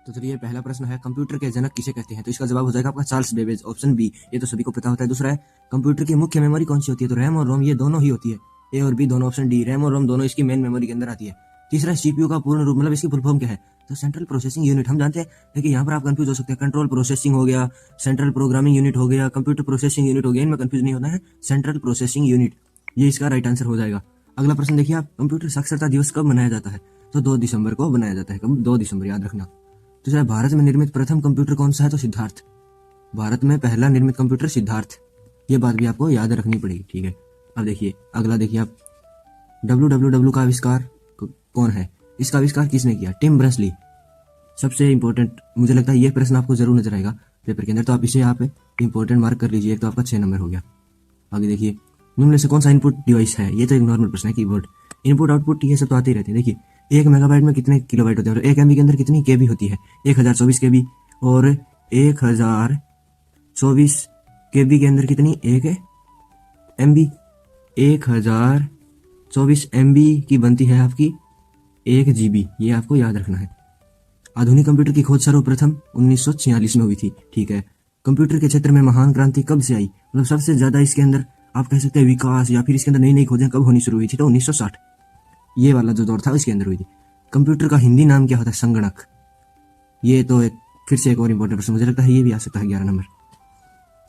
तो चलिए पहला प्रश्न है, कंप्यूटर के जनक किसे कहते हैं? तो इसका जवाब हो जाएगा आपका चार्ल्स बेबेज, ऑप्शन बी। ये तो सभी को पता होता है। दूसरा है, कंप्यूटर की मुख्य मेमोरी कौन सी होती है? तो रैम और रोम ये दोनों ही होती है। ए और बी दोनों, ऑप्शन डी। रैम और रोम दोनों इसकी मेन मेमोरी के अंदर आती है। तीसरा, सीपीयू का पूर्ण रूप मतलब इसकी फुल फॉर्म क्या है? तो सेंट्रल प्रोसेसिंग यूनिट। हम जानते हैं, लेकिन यहाँ पर आप कंफ्यूज हो सकते हैं। कंट्रोल प्रोसेसिंग हो गया, सेंट्रल प्रोग्रामिंग यूनिट हो गया, कंप्यूटर प्रोसेसिंग यूनिट हो गया, इनमें कंफ्यूज नहीं होना है। सेंट्रल प्रोसेसिंग यूनिट, ये इसका राइट आंसर हो जाएगा। अगला प्रश्न देखिए आप, कंप्यूटर साक्षरता दिवस कब मनाया जाता है? तो 2 दिसंबर को मनाया जाता है। कब? 2 दिसंबर, याद रखना। दूसरा, भारत में निर्मित प्रथम कंप्यूटर कौन सा है? तो सिद्धार्थ। भारत में पहला निर्मित कंप्यूटर सिद्धार्थ। ये बात भी आपको याद रखनी पड़ेगी, ठीक है। अब देखिए अगला, देखिए आप, WWW का आविष्कार कौन है? इसका आविष्कार किसने किया? Tim Berners-Lee. सबसे इंपॉर्टेंट, मुझे लगता है ये प्रश्न आपको जरूर नजर आएगा पेपर के अंदर, तो आप इसे यहाँ पे इंपॉर्टेंट मार्क कर लीजिए। एक तो आपका 6 नंबर हो गया। आगे देखिए, निम्न में से कौन सा इनपुट डिवाइस है? ये तो एक नॉर्मल प्रश्न है, कीबोर्ड। इनपुट आउटपुट ये सब तो आते ही रहते हैं। देखिए, 1 मेगाबाइट में कितने किलोबाइट होते हैं? और 1 MB के अंदर कितनी KB होती है? 1024 KB। और 1024 KB के अंदर कितनी? 1 MB। 1024 MB की बनती है आपकी 1 GB। ये आपको याद रखना है। आधुनिक कंप्यूटर की खोज सर्वप्रथम 1946 में हुई थी, ठीक है। कंप्यूटर के क्षेत्र में महान क्रांति कब से आई? मतलब सबसे ज्यादा इसके अंदर आप कह सकते हैं विकास, या फिर इसके अंदर नई नई खोजें कब होनी शुरू हुई थी? तो 1960, ये वाला जो दौर था इसके अंदर हुई थी। कंप्यूटर का हिंदी नाम क्या होता है? संगणक। ये तो फिर से एक और इंपॉर्टेंट प्रश्न, मुझे लगता है ये भी आ सकता है 11 नंबर।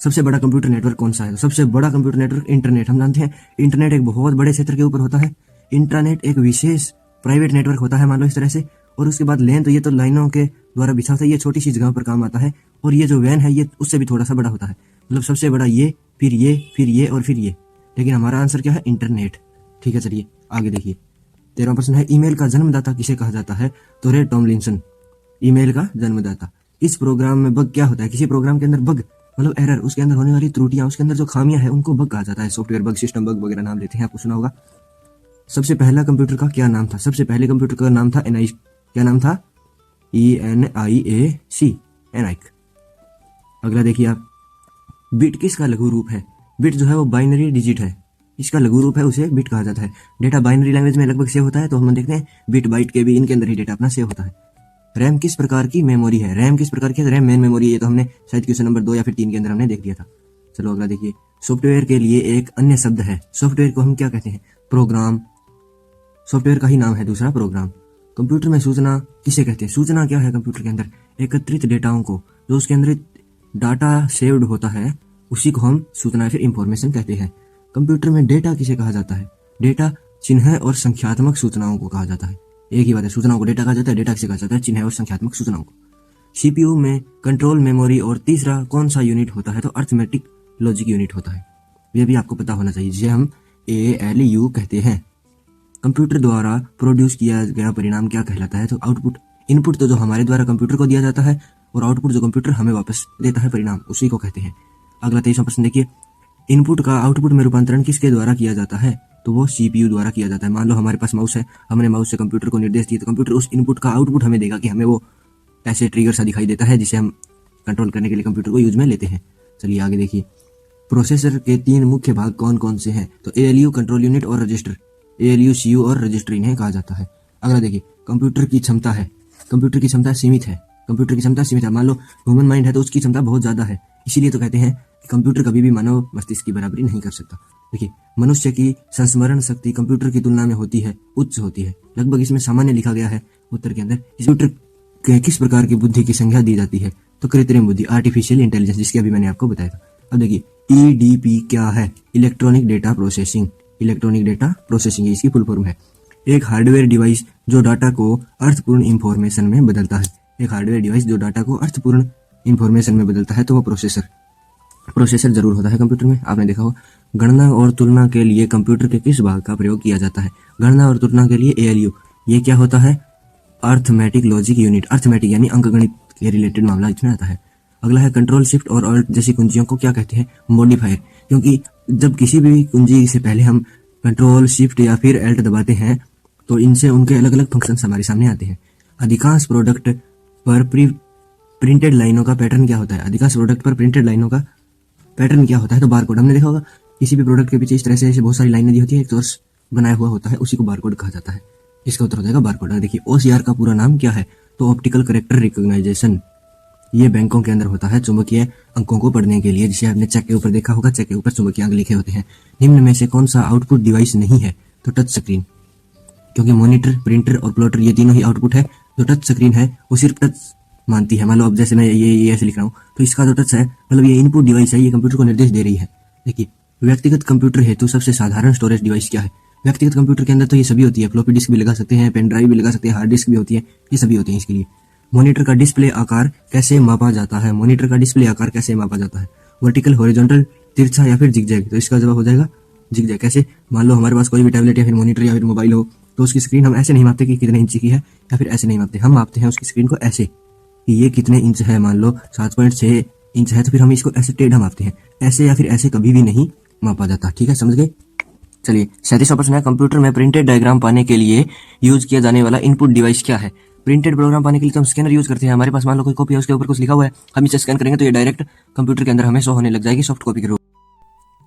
सबसे बड़ा कंप्यूटर नेटवर्क कौन सा है? सबसे बड़ा कंप्यूटर नेटवर्क इंटरनेट। हम जानते हैं इंटरनेट एक बहुत बड़े क्षेत्र के ऊपर होता है। इंटरनेट एक विशेष प्राइवेट नेटवर्क होता है, मान लो इस तरह से। और उसके बाद लेन, तो ये तो लाइनों के द्वारा बिछा होता है, ये छोटी सी जगह पर काम आता है। और ये जो वैन है ये उससे भी थोड़ा सा बड़ा होता है। मतलब सबसे बड़ा ये, फिर ये, फिर ये और फिर ये। लेकिन हमारा आंसर क्या है? इंटरनेट, ठीक है। चलिए आगे देखिए, 13वां प्रश्न है, ईमेल का जन्मदाता किसे कहा जाता है? तो रे टॉमलिंसन, ईमेल का जन्मदाता। इस प्रोग्राम में बग क्या होता है? किसी प्रोग्राम के अंदर बग मतलब एरर, उसके अंदर होने वाली त्रुटियां, उसके अंदर जो खामियां है उनको बग कहा जाता है। सॉफ्टवेयर बग, सिस्टम बग वगैरह नाम लेते हैं, आपको सुना होगा। सबसे पहला कंप्यूटर का क्या नाम था? सबसे पहले कंप्यूटर का नाम था एनाइक। क्या नाम था? ENIAC, एनाइक। अगला देखिए आप, बिट किसका लघु रूप है? बिट जो है वो बाइनरी डिजिट है, इसका लघु रूप है, उसे बिट कहा जाता है। डेटा बाइनरी लैंग्वेज में लगभग सेव होता है, तो हम देखते हैं बिट, बाइट के भी इनके अंदर ही डेटा अपना सेव होता है। रैम किस प्रकार की मेमोरी है? रैम किस प्रकार की? RAM main memory. ये तो हमने शायद क्वेश्चन नंबर 2 या फिर 3 के अंदर हमने देख लिया था। चलो अगला देखिए, सॉफ्टवेयर के लिए एक अन्य शब्द है। सॉफ्टवेयर को हम क्या कहते हैं? प्रोग्राम। सॉफ्टवेयर का ही नाम है दूसरा, प्रोग्राम। कंप्यूटर में सूचना किसे कहते हैं? सूचना क्या है कंप्यूटर के अंदर? एकत्रित डेटाओं को, जो उसके अंदर डाटा सेव्ड होता है, उसी को हम सूचना फिर इंफॉर्मेशन कहते हैं। कंप्यूटर में डेटा किसे कहा जाता है? डेटा चिन्ह और संख्यात्मक सूचनाओं को कहा जाता है। एक ही बात है, सूचनाओं को डेटा कहा जाता है, डेटा किसे कहा जाता है? चिन्ह और संख्यात्मक सूचनाओं को। सीपीयू में कंट्रोल मेमोरी और तीसरा कौन सा यूनिट होता है? तो अर्थमेटिक लॉजिक यूनिट होता है। ये भी आपको पता होना चाहिए, जिसे हम ALU कहते हैं। कंप्यूटर द्वारा प्रोड्यूस किया गया परिणाम क्या कहलाता है? तो आउटपुट। इनपुट तो जो हमारे द्वारा कंप्यूटर को दिया जाता है, और आउटपुट जो कंप्यूटर हमें वापस देता है परिणाम, उसी को कहते हैं। अगला 23वां प्रश्न देखिए, इनपुट का आउटपुट में रूपांतरण किसके द्वारा किया जाता है? तो वो CPU द्वारा किया जाता है। मान लो हमारे पास माउस है, हमने माउस से कंप्यूटर को निर्देश दिए, तो कंप्यूटर उस इनपुट का आउटपुट हमें देगा कि हमें वो ऐसे ट्रिगर सा दिखाई देता है, जिसे हम कंट्रोल करने के लिए कंप्यूटर को यूज में लेते हैं। चलिए आगे देखिए, प्रोसेसर के 3 मुख्य भाग कौन कौन से हैं? तो ALU, कंट्रोल यूनिट और रजिस्टर। ALU, CU और रजिस्टर इन्हें कहा जाता है। अगला देखिए, कंप्यूटर की क्षमता है। कंप्यूटर की क्षमता सीमित है। कंप्यूटर की क्षमता सीमित है। मान लो ह्यूमन माइंड है तो उसकी क्षमता बहुत ज्यादा है, इसीलिए तो कहते हैं कि कंप्यूटर कभी भी मानव मस्तिष्क की बराबरी नहीं कर सकता। देखिए, मनुष्य की संस्मरण शक्ति कंप्यूटर की तुलना में होती है उच्च होती है। लगभग इसमें सामान्य लिखा गया है उत्तर के अंदर। कंप्यूटर के किस प्रकार की बुद्धि की संज्ञा दी जाती है? तो कृत्रिम बुद्धि, आर्टिफिशियल इंटेलिजेंस, जिसके अभी मैंने आपको बताया था। अब देखिए, EDP क्या है? Electronic data processing. Electronic data processing इसकी फुल फॉर्म है। एक हार्डवेयर डिवाइस जो डाटा को अर्थपूर्ण इंफॉर्मेशन में बदलता है। एक हार्डवेयर डिवाइस जो डाटा को अर्थपूर्ण इंफॉर्मेशन में बदलता है, तो वो प्रोसेसर जरूर होता है कंप्यूटर में। आपने देखा हो, गणना और तुलना के लिए कंप्यूटर के किस भाग का प्रयोग किया जाता है? गणना और तुलना के लिए ALU। ये क्या होता है? Arithmetic logic unit. अर्थमेटिक यानी अंकगणित के रिलेटेड मामला इसमें आता है। अगला है, कंट्रोल शिफ्ट और ऑल्ट जैसी कुंजियों को क्या कहते हैं? मॉडिफायर। क्योंकि जब किसी भी कुंजी से पहले हम कंट्रोल शिफ्ट या फिर एल्ट दबाते हैं, तो इनसे उनके अलग अलग फंक्शंस हमारे सामने आते हैं। अधिकांश प्रोडक्ट पर प्रिंटेड लाइनों का पैटर्न क्या होता है? अधिकांश प्रोडक्ट पर प्रिंटेड लाइनों का पैटर्न क्या होता है? तो बारकोड। हमने देखा होगा किसी भी प्रोडक्ट के पीछे इस तरह से बहुत सारी लाइनें दी होती है, एक सोर्स बनाया हुआ होता है, उसी को बारकोड कहा जाता है। इसका उत्तर हो जाएगा बारकोड। देखिए, OCR का पूरा नाम क्या है? तो ऑप्टिकल करेक्टर रिकॉग्नाइजेशन ये बैंकों के अंदर होता है चुंबकीय अंकों को पढ़ने के लिए, जिसे आपने चेक के ऊपर देखा होगा, चेक के ऊपर चुंबकीय अंक लिखे होते हैं। निम्न में से कौन सा आउटपुट डिवाइस नहीं है? तो टच स्क्रीन, क्योंकि मॉनिटर, प्रिंटर और प्लॉटर ये तीनों ही आउटपुट है। जो टच स्क्रीन है वो सिर्फ टच मानती है। मान लो अब जैसे मैं ये ऐसे लिख रहा हूँ, तो इसका जो टच है मतलब ये इनपुट डिवाइस है, ये कंप्यूटर को निर्देश दे रही है। देखिए, व्यक्तिगत कंप्यूटर हेतु सबसे साधारण स्टोरेज डिवाइस क्या है? व्यक्तिगत कंप्यूटर के अंदर तो ये सभी होती है, फ्लॉपी डिस्क भी लगा सकते हैं, पेन ड्राइव भी लगा सकते हैं, हार्ड डिस्क भी होती है, ये सभी होते हैं इसके लिए। मॉनिटर का डिस्प्ले आकार कैसे मापा जाता है? मॉनिटर का डिस्प्ले आकार कैसे मापा जाता है? वर्टिकल, हॉरिजॉन्टल, तिरछा या फिर जिगजैग? तो इसका जवाब हो जाएगा जिगजैग। कैसे? मान लो हमारे पास कोई भी टैबलेट या फिर मॉनिटर या फिर मोबाइल हो, तो उसकी स्क्रीन हम ऐसे नहीं मापते कि कितने इंच की है, या फिर ऐसे नहीं मापते, हम मापते हैं उसकी स्क्रीन को ऐसे कि ये कितने इंच है। मान लो 7.6 इंच है तो फिर हम इसको ऐसे टेढ़ा मापते हैं, ऐसे या फिर ऐसे कभी भी नहीं मापा जाता। ठीक है, समझ गए? चलिए 37वां प्रश्न है, कंप्यूटर में प्रिंटेड डायग्राम पाने के लिए यूज किया जाने वाला इनपुट डिवाइस क्या है? प्रिंटेड प्रोग्राम पाने के लिए तो हम स्कैनर यूज करते हैं। हमारे पास मान लो कोई कॉपी है, उसके ऊपर कुछ लिखा हुआ है, हम इसे स्कैन करेंगे तो ये डायरेक्ट कंप्यूटर के अंदर हमें शो होने लग जाएगी सॉफ्ट कॉपी के रूप।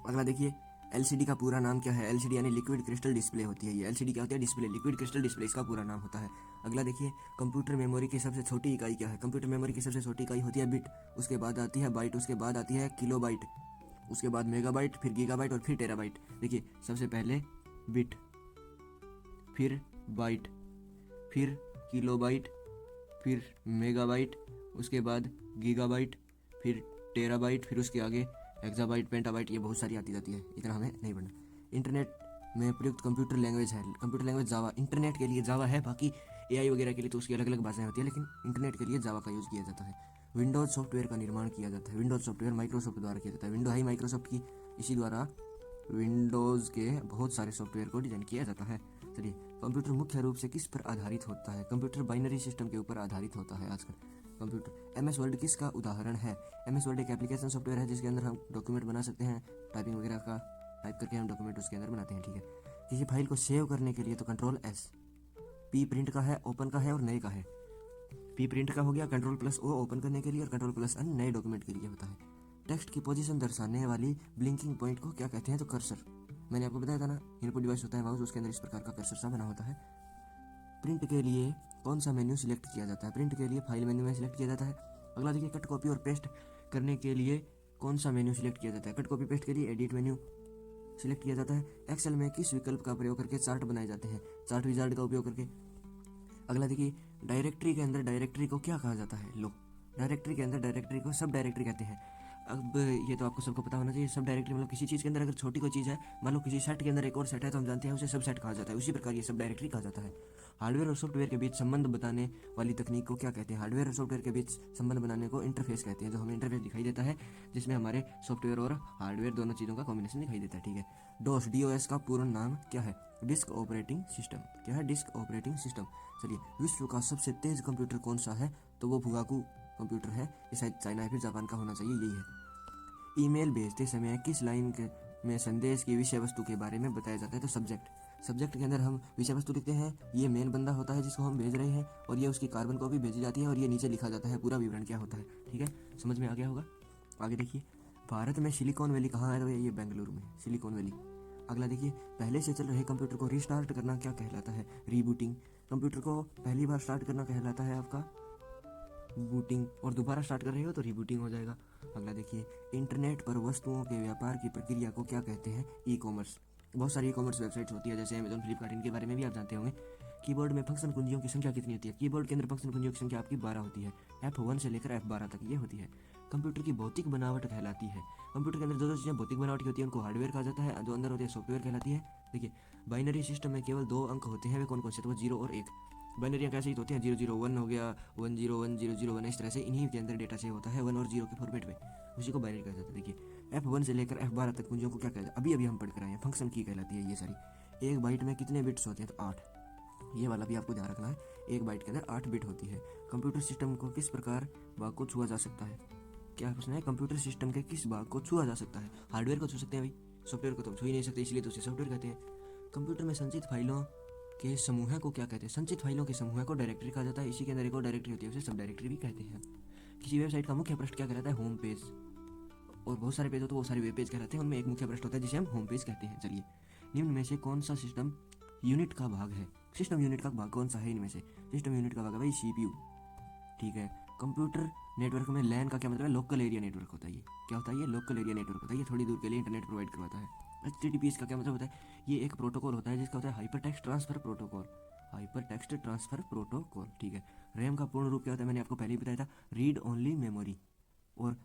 अगला देखिए, एलसीडी का पूरा नाम क्या है? एलसीडी यानी लिक्विड क्रिस्टल डिस्प्ले होती है। ये एलसीडी क्या होती है? डिस्प्ले, लिक्विड क्रिस्टल डिस्प्ले इसका पूरा नाम होता है। अगला देखिए, कंप्यूटर मेमोरी की सबसे छोटी इकाई क्या है? कंप्यूटर मेमोरी की सबसे छोटी इकाई होती है बिट, उसके बाद आती है बाइट, उसके बाद आती है किलोबाइट, उसके बाद मेगाबाइट, फिर गीगाबाइट और फिर टेराबाइट। देखिए, सबसे पहले बिट, फिर बाइट, फिर किलोबाइट, फिर मेगाबाइट, उसके बाद गीगाबाइट, फिर टेराबाइट, फिर उसके आगे एक्साबाइट, पेंटाबाइट, ये बहुत सारी आती जाती है, इतना हमें नहीं पढ़ना। इंटरनेट में प्रयुक्त कंप्यूटर लैंग्वेज है? कंप्यूटर लैंग्वेज जावा। इंटरनेट के लिए जावा है, बाकी एआई वगैरह के लिए तो उसकी अलग अलग भाषाएं होती है, लेकिन इंटरनेट के लिए जावा का यूज़ किया जाता है। विंडोज सॉफ्टवेयर का निर्माण किया जाता है? विंडोज सॉफ्टवेयर माइक्रोसॉफ्ट द्वारा किया जाता है। विंडो है माइक्रोसॉफ्ट की, इसी द्वारा विंडोज़ के बहुत सारे सॉफ्टवेयर को डिजाइन किया जाता है। चलिए, कंप्यूटर मुख्य रूप से किस पर आधारित होता है? कंप्यूटर बाइनरी सिस्टम के ऊपर आधारित होता है आजकल कंप्यूटर। एमएस वर्ड किसका उदाहरण है? एमएस वर्ड एक एप्लीकेशन सॉफ्टवेयर है जिसके अंदर हम डॉक्यूमेंट बना सकते हैं, टाइपिंग वगैरह का टाइप करके हम डॉक्यूमेंट उसके अंदर बनाते हैं। ठीक है, किसी फाइल को सेव करने के लिए तो कंट्रोल एस। पी प्रिंट का है, ओपन का है और नए का है। पी प्रिंट का हो गया, कंट्रोल प्लस ओ ओपन करने के लिए और कंट्रोल प्लस एन नए डॉक्यूमेंट के लिए होता है। टेक्स्ट की पोजीशन दर्शाने वाली ब्लिंकिंग पॉइंट को क्या कहते हैं? तो कर्सर। मैंने आपको बताया था ना, इनपुट डिवाइस होता है माउस, उसके अंदर इस प्रकार का कर्सर सा बना होता है। प्रिंट के लिए कौन सा मेन्यू सिलेक्ट किया जाता है? प्रिंट के लिए फाइल मेन्यू में सिलेक्ट किया जाता है। अगला देखिए, कट कॉपी और पेस्ट करने के लिए कौन सा मेन्यू सिलेक्ट किया जाता है? कट कॉपी पेस्ट के लिए एडिट मेन्यू सिलेक्ट किया जाता है। एक्सेल में किस विकल्प का प्रयोग करके चार्ट बनाए जाते हैं? चार्ट विजार्ड का उपयोग करके। अगला देखिए, डायरेक्टरी के अंदर डायरेक्टरी को क्या कहा जाता है? लो, डायरेक्टरी के अंदर डायरेक्टरी को सब डायरेक्टरी कहते हैं। अब ये तो आपको सबको पता होना चाहिए, सब डायरेक्टरी मतलब किसी चीज़ के अंदर अगर छोटी कोई चीज़ है, मान लो किसी सेट के अंदर एक और सेट है, तो हम जानते हैं उसे सब सेट कहा जाता है, उसी प्रकार ये सब डायरेक्टरी कहा जाता है। हार्डवेयर और सॉफ्टवेयर के बीच संबंध बताने वाली तकनीक को क्या कहते हैं? हार्डवेयर और सॉफ्टवेयर के बीच संबंध बनाने को इंटरफेस कहते हैं। जो हमें इंटरफेस दिखाई देता है जिसमें हमारे सॉफ्टवेयर और हार्डवेयर दोनों चीज़ों का कॉम्बिनेशन दिखाई देता है। ठीक है, डोस, डीओएस का पूर्ण नाम क्या है? Disk operating system. क्या है? Disk operating system. चलिए, विश्व का सबसे तेज कंप्यूटर कौन सा है? तो वो फुगाकू कंप्यूटर है, ये शायद चाइना या फिर जापान का होना चाहिए, यही है। ईमेल भेजते समय किस लाइन में संदेश की विषय वस्तु के बारे में बताया जाता है? तो सब्जेक्ट। सब्जेक्ट के अंदर हम विषय वस्तु लिखते हैं, ये मेन बंदा होता है जिसको हम भेज रहे हैं, और ये उसकी कार्बन कॉपी भेजी जाती है, और ये नीचे लिखा जाता है पूरा विवरण क्या होता है। ठीक है, समझ में आ गया होगा। आगे देखिए, भारत में सिलिकॉन वैली कहाँ है? तो ये बेंगलुरु में सिलिकॉन वैली। अगला देखिए, पहले से चल रहे कंप्यूटर को रिस्टार्ट करना क्या कहलाता है? रीबूटिंग। कंप्यूटर को पहली बार स्टार्ट करना कहलाता है आपका बूटिंग, और दोबारा स्टार्ट कर रहे हो तो रीबूटिंग हो जाएगा। अगला देखिए, इंटरनेट पर वस्तुओं के व्यापार की प्रक्रिया को क्या कहते हैं? E commerce. बहुत सारी ई कॉमर्स वेबसाइट्स होती है, जैसे अमेजन, फ्लिपकार्ट, इनके बारे में भी आप जानते होंगे। कीबोर्ड में फंक्शन कुंजियों की संख्या कितनी होती है? कीबोर्ड के अंदर फंक्शन कुंजियों की संख्या आपकी 12 होती है, F1 से लेकर F12 तक ये होती है। कंप्यूटर की भौतिक बनावट कहलाती है? कंप्यूटर के अंदर जो जो चीज़ें भौतिक बनावट की होती है उनको हार्डवेयर कहा जाता है, जो अंदर होती है सॉफ्टवेयर कहलाती है। देखिए, बाइनरी सिस्टम में केवल 2 अंक होते हैं, वे कौन कौन से? तो वो 0 और 1। बाइनरी कैसे ही होते हैं, 001 हो गया, 101001, इस तरह से इन्हीं के अंदर डेटा सेव होता है 1 और 0 के फॉर्मेट में, उसी को बाइनरी कहा जाता है। देखिए, F1 से लेकर F12 तक कुंजियों को क्या कहते हैं? अभी अभी हम पढ़ कर आए हैं, फंक्शन की कहलाती है ये सारी। एक बाइट में कितने बिट्स होते हैं? तो 8। ये वाला भी आपको ध्यान रखना है, एक बाइट के अंदर 8 बिट होती है। कंप्यूटर सिस्टम को किस प्रकार भाग को छुआ जा सकता है? क्या प्रश्न है? कंप्यूटर सिस्टम के किस भाग को छुआ जा सकता है? हार्डवेयर को छू सकते हैं भाई, सॉफ्टवेयर को तो छू ही नहीं सकते, इसलिए तो उसे सॉफ्टवेयर कहते हैं। कंप्यूटर में संचित फाइलों के समूह को क्या कहते हैं? संचित फाइलों के समूह को डायरेक्टरी कहा जाता है, इसी के अंदर एक और डायरेक्टरी होती है, उसे सब डायरेक्टरी भी कहते हैं। किसी वेबसाइट का मुख्य पृष्ठ क्या कहलाता है? Home page. और बहुत सारे पेज हो तो वो सारे वेब पेज कहलाते हैं, उनमें एक मुख्य पृष्ठ होता है जिसे हम होम पेज कहते हैं। चलिए, निम्न में से कौन सा सिस्टम यूनिट का भाग है? सिस्टम यूनिट का भाग कौन सा है इनमें से? सिस्टम यूनिट का भाग है भाई CPU। ठीक है। कंप्यूटर नेटवर्क में लैन का क्या मतलब है, लोकल एरिया नेटवर्क होता है। ये क्या होता है, ये लोकल एरिया नेटवर्क होता है, ये थोड़ी दूर के लिए इंटरनेट प्रोवाइड करवाता है। HTTP इसका क्या मतलब होता है, ये एक प्रोटोकॉल होता है जिसका होता है hyper text transfer protocol, hyper text transfer protocol, ठीक है। रैम का पूर्ण रूप क्या होता है, मैंने आपको पहले ही बताया था, रीड ओनली मेमोरी, और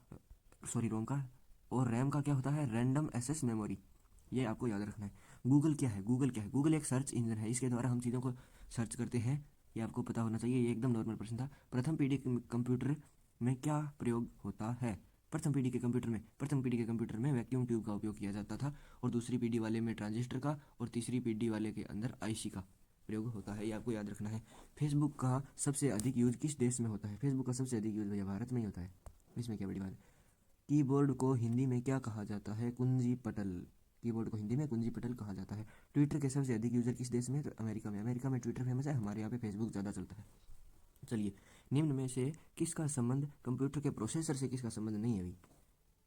सॉरी रोम का, और रैम का क्या होता है, रैंडम एक्सेस मेमोरी। ये आपको याद रखना है। गूगल क्या है, गूगल क्या है, गूगल एक सर्च इंजन है, इसके द्वारा हम चीज़ों को सर्च करते हैं, ये आपको पता होना चाहिए। ये एकदम नॉर्मल प्रश्न था। प्रथम पीढ़ी के कंप्यूटर में क्या प्रयोग होता है, प्रथम पीढ़ी के कंप्यूटर में वैक्यूम ट्यूब का उपयोग किया जाता था, और दूसरी पीढ़ी वाले में ट्रांजिस्टर का, और तीसरी पीढ़ी वाले के अंदर आईसी का प्रयोग होता है, ये आपको याद रखना है। फेसबुक का सबसे अधिक यूज किस देश में होता है, फेसबुक का सबसे अधिक यूज भैया भारत में ही होता है, इसमें क्या बड़ी बात है। कीबोर्ड को हिंदी में क्या कहा जाता है, कुंजी पटल, कीबोर्ड को हिंदी में कुंजी पटल कहा जाता है। ट्विटर के सबसे अधिक यूजर किस देश में, तो अमेरिका में, अमेरिका में ट्विटर फेमस है, हमारे यहाँ पे फेसबुक ज़्यादा चलता है। चलिए, निम्न में से किसका संबंध कंप्यूटर के प्रोसेसर से किसका संबंध नहीं है अभी।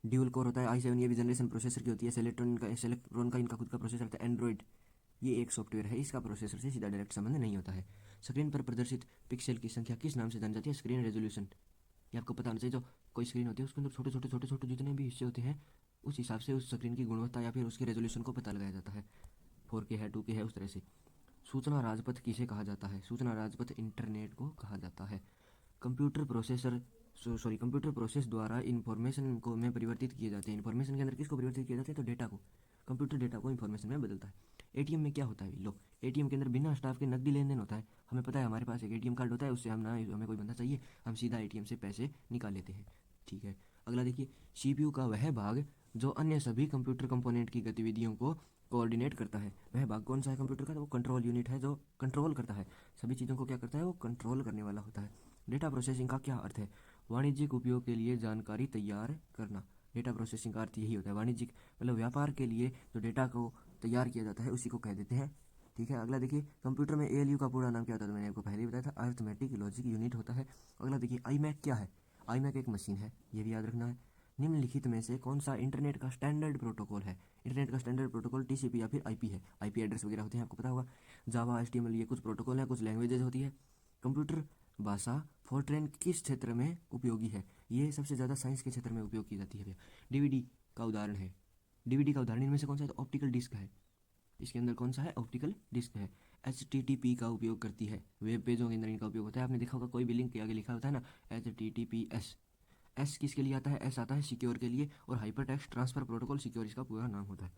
ड्यूल कोर होता है i7, ये भी जनरेशन प्रोसेसर की होती है। सेलेक्ट्रॉन का इनका खुद का प्रोसेसर होता है। एंड्रॉइड ये एक सॉफ्टवेयर है, इसका प्रोसेसर से सीधा डायरेक्ट संबंध नहीं होता है। स्क्रीन पर प्रदर्शित पिक्सल की संख्या किस नाम से जानी जाती है, स्क्रीन रेजोल्यूशन। ये आपको पता होना चाहिए। जो कोई स्क्रीन होती है उसके अंदर छोटे छोटे जितने भी हिस्से होते हैं, उस हिसाब से उस स्क्रीन की गुणवत्ता या फिर उसके रेजोल्यूशन को पता लगाया जाता है। 4K है, 2K है, उस तरह से। सूचना राजपथ किसे कहा जाता है, सूचना राजपथ इंटरनेट को कहा जाता है। कंप्यूटर प्रोसेस द्वारा इन्फॉर्मेशन को में परिवर्तित किए जाते हैं। इन्फॉर्मेशन के अंदर किसको परिवर्तित किया जाता है, तो डेटा को। कंप्यूटर डेटा को इन्फॉर्मेशन में बदलता है। एटीएम में क्या होता है, लो, एटीएम के अंदर बिना स्टाफ के नकदी लेन देन होता है। हमें पता है, हमारे पास एक एटीएम कार्ड होता है, उससे हम ना हमें कोई बंदा चाहिए, हम सीधा एटीएम से पैसे निकाल लेते हैं, ठीक है। अगला देखिए, सीपीयू का वह भाग जो अन्य सभी कंप्यूटर कंपोनेंट की गतिविधियों को कोऑर्डिनेट करता है, वह भाग कौन सा है कंप्यूटर का, तो वो कंट्रोल यूनिट है, जो कंट्रोल करता है सभी चीज़ों को। क्या करता है, वो कंट्रोल करने वाला होता है। डेटा प्रोसेसिंग का क्या अर्थ है, वाणिज्यिक उपयोग के लिए जानकारी तैयार करना। डेटा प्रोसेसिंग का अर्थ यही होता है, वाणिज्यिक मतलब व्यापार के लिए जो डेटा को तैयार किया जाता है उसी को कह देते हैं, ठीक है। अगला देखिए, कंप्यूटर में ALU का पूरा नाम क्या होता है, तो मैंने आपको पहले ही बताया था, अर्थमेटिक लॉजिक यूनिट होता है। अगला देखिए, iMac क्या है, iMac एक मशीन है, ये भी याद रखना है। निम्नलिखित में से कौन सा इंटरनेट का स्टैंडर्ड प्रोटोकॉल है, इंटरनेट का स्टैंडर्ड प्रोटोकॉल TCP या फिर IP है, IP एड्रेस वगैरह होते हैं, आपको पता होगा। जावा, HTML, ये कुछ प्रोटोकॉल है, कुछ लैंग्वेजेज होती है। कंप्यूटर भाषा फोर्ट्रेन किस क्षेत्र में उपयोगी है, ये सबसे ज़्यादा साइंस के क्षेत्र में उपयोग की जाती है भैया। डीवीडी का उदाहरण है, डीवीडी का उदाहरण इनमें से कौन सा है, तो ऑप्टिकल डिस्क है, इसके अंदर कौन सा है, ऑप्टिकल डिस्क है। HTTP का उपयोग करती है, वेब पेजों के अंदर इनका उपयोग होता है। आपने देखा होगा कोई भी लिंक के आगे लिखा होता है ना HTTPS, एस किसके लिए आता है, एस आता है सिक्योर के लिए, और hyper text transfer protocol secure इसका पूरा नाम होता है।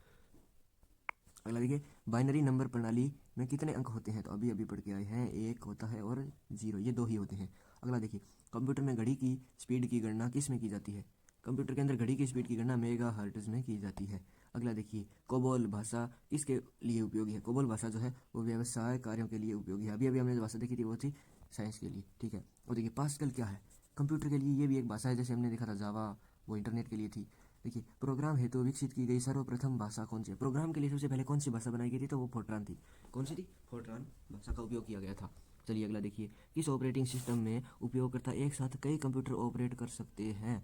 अगला देखिए, बाइनरी नंबर प्रणाली में कितने अंक होते हैं, तो अभी अभी पढ़ के आए हैं, 1 होता है और 0, ये 2 ही होते हैं। अगला देखिए, कंप्यूटर में घड़ी की स्पीड की गणना किस में की जाती है, कंप्यूटर के अंदर घड़ी की स्पीड की गणना मेगाहर्ट्ज में की जाती है। अगला देखिए, कोबोल भाषा किसके लिए उपयोगी है, कोबोल भाषा जो है वो व्यवसाय कार्यों के लिए उपयोगी है। अभी अभी हमने जो भाषा देखी थी वो थी साइंस के लिए, ठीक है। और देखिए, पास्कल क्या है, कंप्यूटर के लिए ये भी एक भाषा है, जैसे हमने देखा था जावा, वो इंटरनेट के लिए थी। देखिए, प्रोग्राम हेतु विकसित की गई सर्वप्रथम भाषा कौन सी है, प्रोग्राम के लिए सबसे पहले कौन सी भाषा बनाई गई थी, तो वो फोर्ट्रान थी। कौन सी थी, फोर्ट्रान भाषा का उपयोग किया गया था। चलिए अगला देखिए, किस ऑपरेटिंग सिस्टम में उपयोगकर्ता एक साथ कई कंप्यूटर ऑपरेट कर सकते हैं,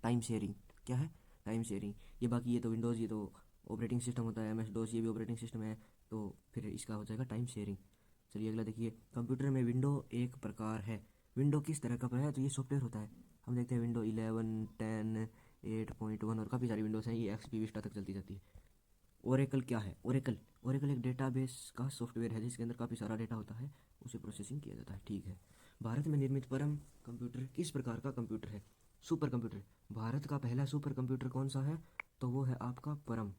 टाइम शेयरिंग। क्या है, टाइम शेयरिंग। ये बाकी ये तो विंडोज़, ये तो ऑपरेटिंग सिस्टम होता है, MS-DOS ये भी ऑपरेटिंग सिस्टम है, तो फिर इसका हो जाएगा टाइम शेयरिंग। चलिए अगला देखिए, कंप्यूटर में विंडो एक प्रकार है, विंडो किस तरह का प्रकार है, तो ये सॉफ्टवेयर होता है। हम देखते हैं विंडो 11, 10, 8.1 और काफ़ी सारी विंडोज़ हैं, ये XP विस्टा तक चलती जाती है। ओरेकल क्या है, ओरेकल एक डेटाबेस का सॉफ्टवेयर है जिसके अंदर काफ़ी सारा डेटा होता है, उसे प्रोसेसिंग किया जाता है, ठीक है। भारत में निर्मित परम कंप्यूटर किस प्रकार का कंप्यूटर है, सुपर कंप्यूटर। भारत का पहला सुपर कंप्यूटर कौन सा है, तो वो है आपका परम।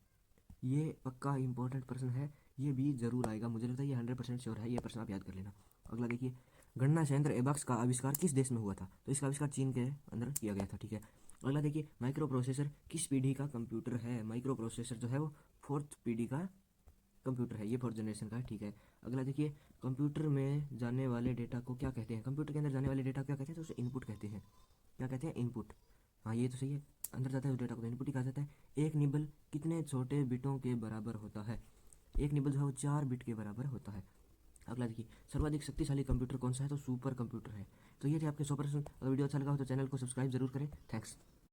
ये पक्का इंपॉर्टेंट प्रश्न है, ये भी जरूर आएगा, मुझे लगता है ये 100% श्योर है, ये प्रश्न आप याद कर लेना। अगला देखिए, गणना यंत्र एबॉक्स का आविष्कार किस देश में हुआ था, तो इसका आविष्कार चीन के अंदर किया गया था, ठीक है। अगला देखिए, माइक्रो प्रोसेसर किस पीढ़ी का कंप्यूटर है, माइक्रो प्रोसेसर जो है वो 4th पीढ़ी का कंप्यूटर है, ये 4th जनरेशन का है, ठीक है। अगला देखिए, कंप्यूटर में जाने वाले डेटा को क्या कहते हैं, कंप्यूटर के अंदर जाने वाले डेटा को क्या कहते हैं, तो उसे इनपुट कहते हैं। क्या कहते हैं, इनपुट। हाँ ये तो सही है, अंदर जाता है उस डेटा को तो इनपुट ही कहा जाता है। एक निबल कितने छोटे बिटों के बराबर होता है, एक निबल जो है वो 4 बिट के बराबर होता है। अगला देखिए, सर्वाधिक शक्तिशाली कंप्यूटर कौन सा है, तो सुपर कंप्यूटर है। तो ये थे आपके 100 प्रश्न। अगर वीडियो अच्छा लगा हो तो चैनल को सब्सक्राइब जरूर करें। थैंक्स।